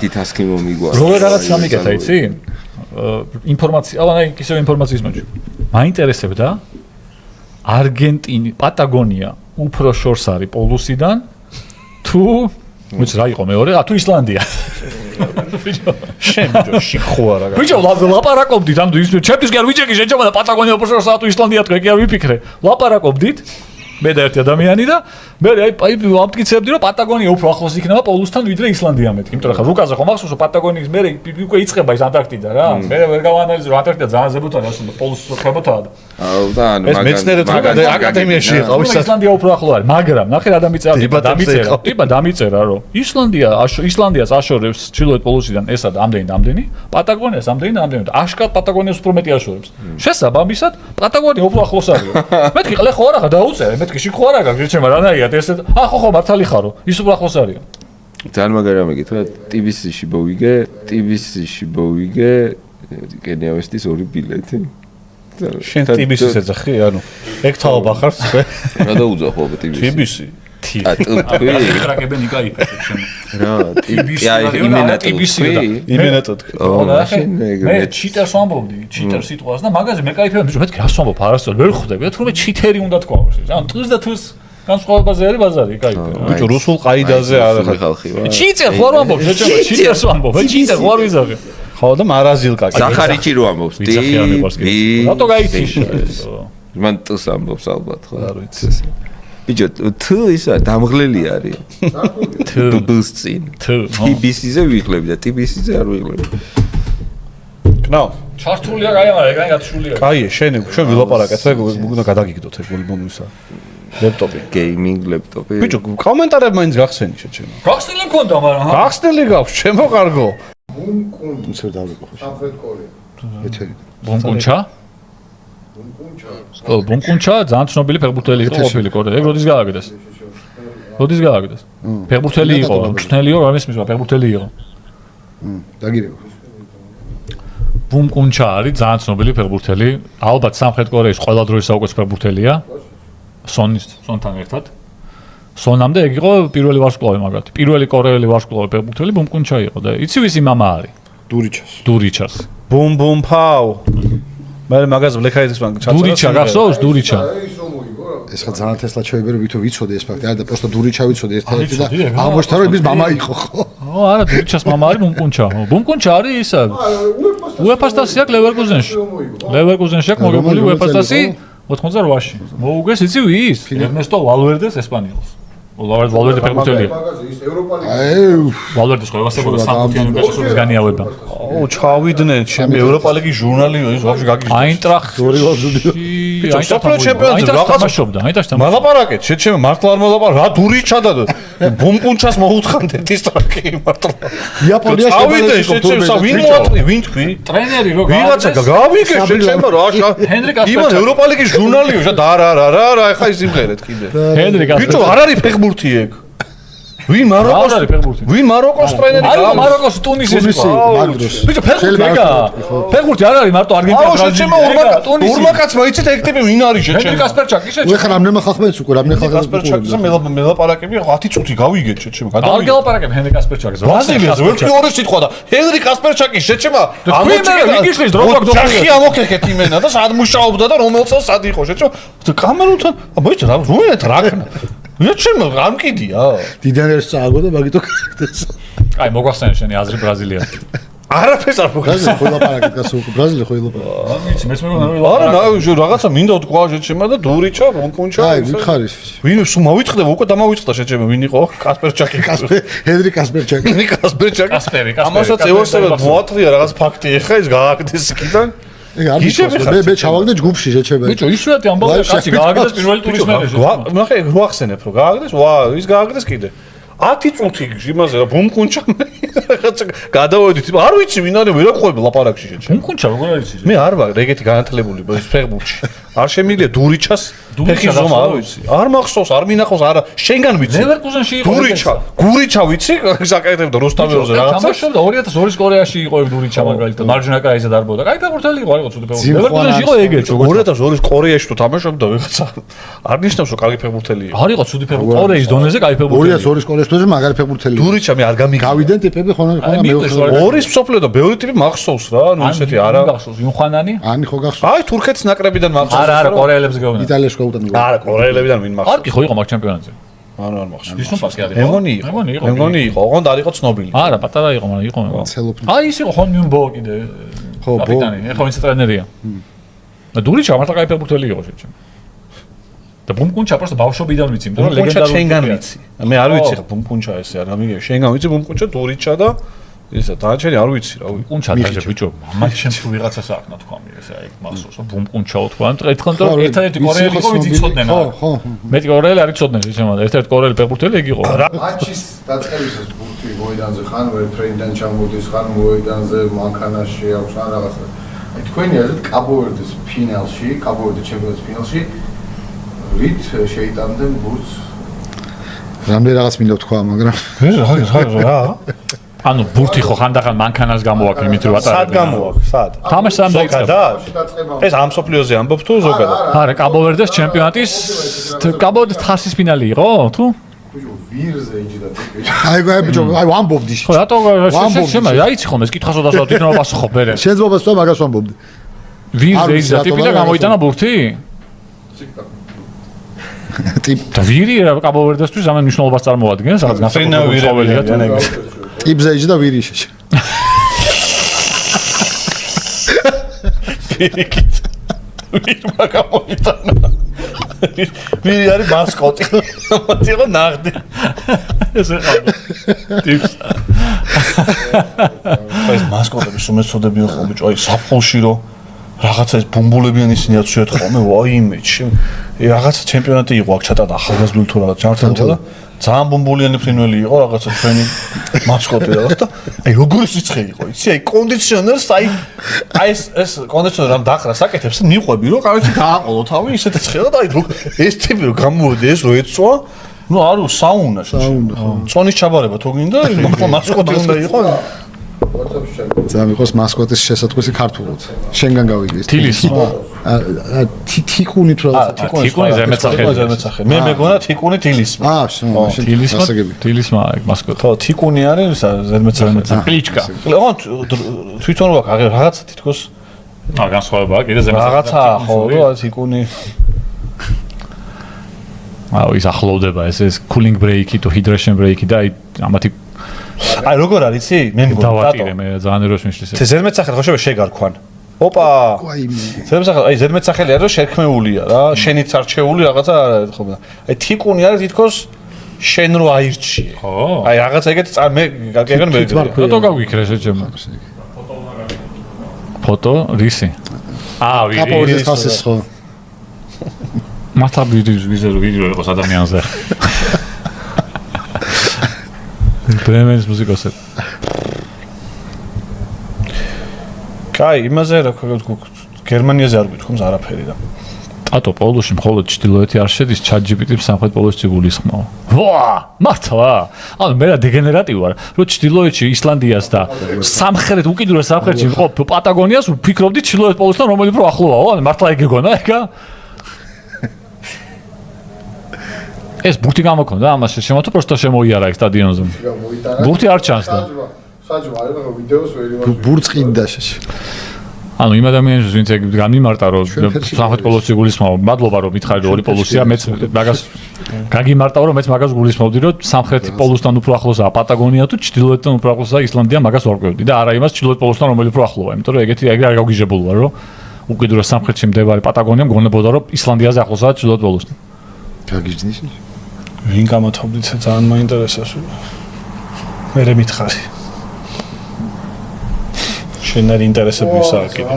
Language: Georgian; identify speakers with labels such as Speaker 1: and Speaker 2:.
Speaker 1: თითასკი მომიგვა.
Speaker 2: რო რაღაც სამიკეთა იცი? ინფორმაცია, აი ისევ ინფორმაციის მოჭი. მაინტერესებდა არგენტინი, პატაგონია უფრო შორს არის პოლუსიდან თუ ვიცი რა იყო მეორე, თუ ისლანდია.
Speaker 3: შემჯო შეხوارა.
Speaker 2: ბიჭო, ლაპარაკობდით ამ ჩემთვის კი არ ვიჭეკი შეჭამა და პატაგონია უფრო შორსაა თუ ისლანდია თქვენ კი არ ვიფიქრე. ლაპარაკობდით მე და ერთი ადამიანი და მე აი ვამტკიცებდი რომ პატაგონია უფრო ახლოს იქნება პოლუსთან ვიდრე ისლანდია მეტი. იმიტომ რომ რუკაზე ხომ ახსოვს რომ პატაგონიის მე უკვე იწყება ის ანტარქტიდა რა. მე ვერ გავანალიზე რომ ანტარქტიდა ძალიან ზებოთაა ასე პოლუსს ხებოთაა და.
Speaker 1: და ანუ
Speaker 3: ეს მეცნიერებთან აკადემიაში იყავ ის
Speaker 2: ისლანდია უფრო ახლო არის, მაგრამ ნახე რა დამიწერა რომ ისლანდიას აშორებს ჩრდილოეთ პოლუსიდან ესა და ამდენი, პატაგონიას ამდენი და აშკარად პატაგონიას უფრო მეტი აშორებს. შესაბამისად, პატაგონია უფრო ახლოს არის. მეთქი ყლე ხო არა დაუწერე, მეთქი შეხო არა გაქვს, შეჩემა რანაირად ესე ხო მართალი ხარო, ის უფრო ახლოს არის.
Speaker 1: ძალიან მაგარი მეკითხა, TBC-ში მოვიგე, კენიავესტის 2 ბილეთი.
Speaker 3: შენ TBC-ს ეძახი, ანუ ეგ თაობა ხარ თქვენ?
Speaker 1: რა დაუძახო TBC?
Speaker 2: ტრაკებენ იკაიფეთ შენ.
Speaker 1: რა,
Speaker 2: მე ჩიტერს ვამბობდი, ჩიტერ სიტყვას და მაგაზე მე кайფებდი, რომ მეთქი რას ვამბობ, არასწორად ვერ ხვდები, თუმცა ჩიტერი უნდა თქვა. ანუ თვს და თვს განსხვავებაზე არის ბაზარი, кайფე.
Speaker 3: ბიჭო, რუსულ ყაიდაზე არ
Speaker 1: ხალხი ვარ.
Speaker 2: ჩიტერ ხო არ ვამბობ, შეჭება, ჩიტერს ვამბობ, ჩიტერ ხო არ ვიზახე.
Speaker 3: ხო და მარაზილკა.
Speaker 1: ზახარიჩი რო ამბობს,
Speaker 2: რატო გაიციშა ეს?
Speaker 1: მან ტს ამბობს ალბათ ხო? არ ვიცი. ბიჭო, თ ისა დამღლელი არის. TBC-წინ. TBC-ზე ვიღლები და TBC-ზე არ ვიღლები.
Speaker 3: კნაო.
Speaker 2: ჩართულია კაი, მაგრამ ეგ გათშულია.
Speaker 3: კაი, შენ ვილაპარაკეთ, ეგ უნდა გადაგიგდოთ ეგ მომისა. ლეპტოპი.
Speaker 1: Gaming ლეპტოპი.
Speaker 3: ბიჭო, კომენტარები მაინც გახსენი შეჩემა.
Speaker 2: გახსნილი მქონდა, მაგრამ
Speaker 3: გახსნილი გაქვს, ჩემო კარგო.
Speaker 4: ბუნკუნ ცერ დავიყო ხო? სამხრეთ კორეა. ეთერი.
Speaker 2: ბუნკუნჩა? ბუნკუნჩა ძალიან ცნობილი ფეხბურთელი იყო ყოფილი კორეა. ეგ როდის გააკეთეს? ფეხბურთელი იყო, მწვრთნელი იყო, რამის მისვა ფეხბურთელი იყო.
Speaker 4: დაგირეკო.
Speaker 2: ბუნკუნჩა არის ძალიან ცნობილი ფეხბურთელი. ალბათ სამხრეთ კორეის ყველა დროის საუკეთესო ფეხბურთელია. სონთან ერთად. სონამდე ეგ იყო პირველი ვარსკვლავი მაგათი. პირველი კორეელი ვარსკვლავი ფეხბურთელი ბუნკუნჩა იყო და იცი ვისი მამა არის? დურიჩას.
Speaker 3: ბუმ ფაუ. მე მაგას ბლექაიძის მან ჩაწერა.
Speaker 2: დურიჩა გახსოვს დურიჩა?
Speaker 4: ეს ხა ძალიან თესლა ჩაებერო ვითომ ვიცოდე ეს ფაქტი. არა და პროსტო დურიჩა ვიცოდე ერთ-ერთი და აღმოჩნდა რომ ის მამა იყო ხო?
Speaker 2: არა, დურიჩას მამა არის ბუნკუნჩა. ბუნკუნჩა არის ისა. UEFA-ს დასი აქვს ლევერკუზენში. ლევერკუზენში აქვს მოგებული UEFA-ს დასი 88-ში. მოუგეს იცი ვის? ერნესტო ვალვერდეს ესპანიელს. ვალვერდე ფეხბურთელია. ვალვერდეს ხო ევასებოდა სამფუთიანი გაშაშობის განიავება.
Speaker 3: ო, ჩავიდნენ ჩემი ევროპა ლიგის ჟურნალი ის ვაფშე გაგიჟდა.
Speaker 2: აინტრახტი.
Speaker 3: სოფლიო ჩემპიონატზე რაღაცა
Speaker 2: მაშობდა, აინტრახტი.
Speaker 3: მალაპარაკეთ, შეჩემე მართლა არ მალაპარაკ, რა დურიჩა და ბუმპუნჩას მოუთხანდეთ ის ტრაკი მართლა.
Speaker 4: იაპონიაში
Speaker 3: ავიდე, შეჩემე, ვინ მოატყვი, ვინ თქვი?
Speaker 2: ტრენერი რო
Speaker 3: ვიღაცა გავიგე, შეჩემე რა,
Speaker 2: ჰენრი კასპერჩაკი.
Speaker 3: იმან ევროპა ლიგის ჟურნალიო, და რა, ეხა ის იმღერეთ კიდე.
Speaker 2: ჰენრი კასპერჩაკი.
Speaker 3: ბიჭო, არ არის ფეხბურთი ეგ. ვინ მაროკოს ტრენერი?
Speaker 2: არა, მაროკოს ტუნისის
Speaker 4: მაგდროს.
Speaker 2: ბიჭო, ფეხბურთი ეგაა. ფეხბურთი არ არის მარტო არგენტინა, ბრაზილია.
Speaker 3: ურმა კაცმა იცით ეგ ტიპი ვინ არის შეჩემე?
Speaker 2: ჰენრი კასპერჩაკი
Speaker 4: უე
Speaker 2: შეჩემე.
Speaker 4: ხა რამნემა ხალხმენს უკვე რამნე ხალხი
Speaker 3: კასპერჩაკის მელაპარაკები 10 წუთი გავიგეთ შეჩემე.
Speaker 2: არ გელაპარაკებ ჰენრი კასპერჩაკის.
Speaker 3: ბრაზილიაზე ვერ თქვი ორი სიტყვა და ჰენრი კასპერჩაკის შეჩემა
Speaker 2: ვიგიშლის დრო გვაქვს
Speaker 3: ჯახი ამოქეკეთ იმენა და სად მუშაობდა და რომელ წელს სად იყო შეჩემა. კამერუნთან მოიცა რა რუენეთ რა ქნა. შეჩემა არ მკიდია.
Speaker 4: დიდანერს წააგო და მაგითო კარგდეს.
Speaker 2: აი მოგვახსენე შენი აზრი ბრაზილია.
Speaker 3: არაფერს არ მოგხსენე.
Speaker 4: ხო ლაპარაკეთ გასულ ბრაზილია ხო ლაპარაკეთ.
Speaker 2: ვიცი მეც მე
Speaker 3: არა რაღაცა მინდა თქვა შეჩემა და დურიჩა ბუნკუნჩა.
Speaker 4: აი ვითხარის.
Speaker 3: ვინ სულ მოვიწყდება უკვე დამავიწყდა შეჩემა ვინ იყო კასპერჩაკი.
Speaker 4: ჰენრი კასპერჩაკი.
Speaker 2: კასპერი.
Speaker 3: ამასაც ევასებად მოათრია რაღაც ფაქტი ეხა ის გააკეთეს იქიდან.
Speaker 4: მე ჩავაგდე ჯგუფში შეჩება.
Speaker 2: ბიჭო, ისუათი ამბავი კაცი გააგდეს პირველი ტურის მერე.
Speaker 3: ნახე გვახსენებ რომ გააგდეს, ის გააგდეს კიდე. 10 წუთი იმაზე რა ბუმკუნჩა რაღაცა გადავედით. არ ვიცი ვინ არის ვერაყვები ლაპარაკში შეჩება.
Speaker 2: ბუმკუნჩა როგორ არის ის?
Speaker 3: მე არ ვარ ეგეთი განათლებული ფეხბურთში. არ შემიძლია დურიჩას ფეხის ზომა არ ვიცი. არ მახსოვს, არ მინახავს, არა. შენგან ვიცი.
Speaker 2: ლევერკუზენში იყო.
Speaker 3: გურიჩა ვიცი, საკეთებდა როსტავიოზე რაღაცა.
Speaker 2: თამაშობდა 2002-ის კორეაში იყო გურიჩა მაგალითად. მარჯვენა კაიზე დარბოდა. კაი ფეხბურთელი იყო, არ იყო ცუდი ფეხბურთელი. ლევერკუზენში იყო ეგეც, როგორც
Speaker 3: 2002-ის კორეაში თუ თამაშობდა ვიღაცა. არ ნიშნავს რომ კარგი ფეხბურთელი იყო.
Speaker 2: არ იყო ცუდი ფეხბურთელი. კორეის დონეზე კაი ფეხბურთელი.
Speaker 4: 2002-ის კორეაში მაგარი ფეხბურთელი.
Speaker 3: გურიჩა მე არ გამიგია.
Speaker 4: გავიდნენ ტიპები ხოლმე
Speaker 3: ორის მსოფლიო და ბევრი ტიპი მახსოვს რა, ნუ ესეთი არა.
Speaker 2: გახსოვს იუნხანანი?
Speaker 4: ანი ხო გახსოვს?
Speaker 3: აი თურქეთის ნაკრებიდან მახსოვს.
Speaker 2: არა, კორეელებს გეუბნები.
Speaker 4: იტალიაში ყავდა მიგო.
Speaker 3: არა, კორეელებიდან ვინ მახსოვს?
Speaker 2: არკი ხო იყო მაგ ჩემპიონატზე.
Speaker 3: არ მახსოვს.
Speaker 2: ისნო პასკი არის.
Speaker 3: მეგონი იყო, ოღონდ არ იყო ცნობილი.
Speaker 2: არა, პატარა იყო, მაგრამ იყო მეგონი.
Speaker 4: ცელოფნი.
Speaker 2: აი ის იყო ხონ მიუნბო კიდე.
Speaker 4: ხო, ბო.
Speaker 2: კაპიტანი, ეხლა ის ტრენერია. და დურიჩა მართლა კაი ფეხბურთელი იყო შეჩემ. და ბუმკუნჩა просто ბავშვობიდან ვიცი, იმიტომ რომ ლეგენდარული
Speaker 3: შენგან ვიცი. მე არ ვიცი ხა ბუმკუნჩა ესე არ გამიგია. შენგან ვიცი ბუმკუნჩა დურიჩა და ისა დაჩენი არ ვიცი რა.
Speaker 2: ბუმკუნჩა დაჟე ბიჭო, მამაკ შენ თუ ვიღაცას აღნა თქვა მე ესე აი მახსოვს რომ ბუმკუნჩაო თქვა. ერთხელ და ერთადერთი კორეელი იყო ვინც იცოდნენ.
Speaker 4: ხო.
Speaker 2: მეტი კორეელი არ იცოდნენ შეჩემ. ერთადერთი კორეელი ფეხბურთელი ეგ იყო.
Speaker 5: მატჩის დაწყებისას ბურთი მოედანზე ხან ვერფრეინდან ჩამოდის, ხან მოედანზე მანქანაში აქვს ან რაღაცა. აი თქვენი აზრით კაბო-ვერდეს ფინალში, კაბო-ვერდეს ჩემპიონატის ფინალში რით შეიტანდნენ ბურთს?
Speaker 4: რამდენი რაღაც მინდა თქვა, მაგრამ
Speaker 3: რა?
Speaker 2: ანუ ბურთი ხო ხანდახან მანქანას გამოაქვს იმით რომ ატარებენ.
Speaker 3: სად გამოაქვს? სად?
Speaker 2: თამაშს სამ დაიწყება.
Speaker 3: ეს ამ სოფლიოზე ამბობ თუ ზოგადად?
Speaker 2: არა, კაბო-ვერდეს ჩემპიონატის კაბო-ვერდეს თასის ფინალი იყო, თუ?
Speaker 5: ბიჭო, ვირზე იჯდა ტიპი.
Speaker 4: აი ბიჭო, აი ვამბობდი.
Speaker 2: ხო, რატო შემა, რაიცი ხომ ეს კითხვას უდასავ თვითონ ვაპასუხობ მერე.
Speaker 4: შეზღობას თქო მაგას ვამბობდი.
Speaker 2: ვირზე იჯდა ტიპი და გამოიტანა ბურთი?
Speaker 4: ტიპ
Speaker 2: და ვირი კაბო-ვერდესთვის ამან მნიშვნელობას წარმოადგენს, რაღაც განსაკუთრებული ცხოველია თუ.
Speaker 4: ტიპზე იჯდა ვირიშში.
Speaker 3: პირიქით. ვირმა გამოიტანა. ვირი არის მასკოტი. მათი იყო ნაღდი.
Speaker 2: ესე ხარ. ტიპს.
Speaker 3: ეს მასკოტები უმეცოდები იყო ბიჭო, აი საფხულში რო რაღაცა ეს ბუმბულებიან ისინი აცვიათ ხოლმე, ვაიმე, რაღაცა ჩემპიონატი იყო აქ ჩატარდა ახალგაზრდული თუ რაღაც ჯანმრთელობა და ძალიან ბუმბულიანი ფრინველი იყო რაღაცა ჩვენი მასკოტი რაღაც და აი როგორი სიცხე იყო, იცი, აი კონდიციონერს აი ეს კონდიციონერ ამ დახრა საკეთებს მიყვები რომ კარგი გააყოლო თავი ისეთ ცხელა და აი ეს ტიპი რომ გამოვედი ეს რო ეცვა ნუ არო საუნა წონის ჩაბარება თუ გინდა მასკოტი უნდა იყოს
Speaker 4: ძალიან იყოს მასკოტის შესატყვისი ქართულად. შენგან გავიგე.
Speaker 2: თილისმა.
Speaker 4: თიკუნით რა.
Speaker 2: თიკუნი
Speaker 3: ზემეცახელი. მე მეგონა თიკუნი თილისმა.
Speaker 2: თილისმა ეგ მასკოტი.
Speaker 3: ხო, თიკუნი არის ზემეცახელი.
Speaker 2: პლიჩკა.
Speaker 3: ოღონდ თვითონ რაღაცა თითქოს
Speaker 2: განსხვავებაა, კიდე ზემეცახელი.
Speaker 3: რაღაცა ხო, რა თიკუნი.
Speaker 2: აუ ის ახლოვდება ეს cooling break-ი თუ hydration break-ი და აი ამათი
Speaker 3: აი როგორ არის იცი? მე მგონი
Speaker 2: დავატირე მე ძალიან როს მიშლის.
Speaker 3: ეს ზედმეტსახელი ხო შეიძლება შეგარქვან. ოპა. ზედმეტსახელი, აი ზედმეტსახელი არის რომ შერქმეულია რა, შენიც არჩეული რაღაცა არ არის ხო? აი თიკუნი არის თითქოს შენ რო აირჩიე.
Speaker 2: ხო.
Speaker 3: აი რაღაცა ეგეთი მე გაგიგენ მე.
Speaker 2: ფოტო გაგვიქრე შეჭემ. ფოტო რისი? აა
Speaker 4: კაპოვერდეს თასის ხო.
Speaker 2: მართლა ვიზერო იყოს ადამიანზე. პრემიერ მუსიკოსები.
Speaker 3: კაი, იმაზე რა ქვია, გერმანიაზე არ გვითხოვს არაფერი და.
Speaker 2: ატო პოლოში მხოლოდ ჩtildeოეთი არ შედის, ChatGPT-ს სამხრეთ პოლოში გულისხმაო. ვა, მართლა? ანუ მე რა დეგენერატი ვარ, რომ ჩtildeოეთში ისლანდიას და სამხრეთ უკიდურეს სამხრეთში მყოფ პატაგონიას ვფიქრობდი ჩtildeოეთ პოლოსთან რომელი უფრო ახლოვაო, ანუ მართლა ეგ ეგონა ეგა? ეს ბურთი გამოქონდა ამას შემოთო პროსტო შემოიარა ეგ სტადიონზე. ბურთი არ ჩანს და.
Speaker 5: საჯო არა ვიდეოს ვერ იმას.
Speaker 4: ბურთს ყიდა შეში.
Speaker 2: ანუ იმ ადამიანებს ვინც ეგ გამიმარტა რომ სამხრეთ პოლოსი გულისხმაო, მადლობა რომ მითხარი რომ ორი პოლოსია, მეც მაგას გაგიმარტაო რომ მეც მაგას გულისხმობდი რომ სამხრეთი პოლოსთან უფრო ახლოსაა პატაგონია თუ ჩtildeოეთთან უფრო ახლოსაა ისლანდია, მაგას ვარკვევდი და არა იმას ჩtildeოეთ პოლოსთან რომელი უფრო ახლოა, იმიტომ რომ ეგეთი ეგ არ გავგიჟებული ვარ რომ უკიდურეს სამხრეთში მდებარე პატაგონია მგონებოდა რომ ისლანდიაზე ახლოსაა ჩtildeოეთ პოლოსთან.
Speaker 4: გაგიჟდნის?
Speaker 3: ვინ გამოთხოვდით ძალიან მაინტერესებს. მე მითხარი. შენ არ ინტერესებისაა კიდე.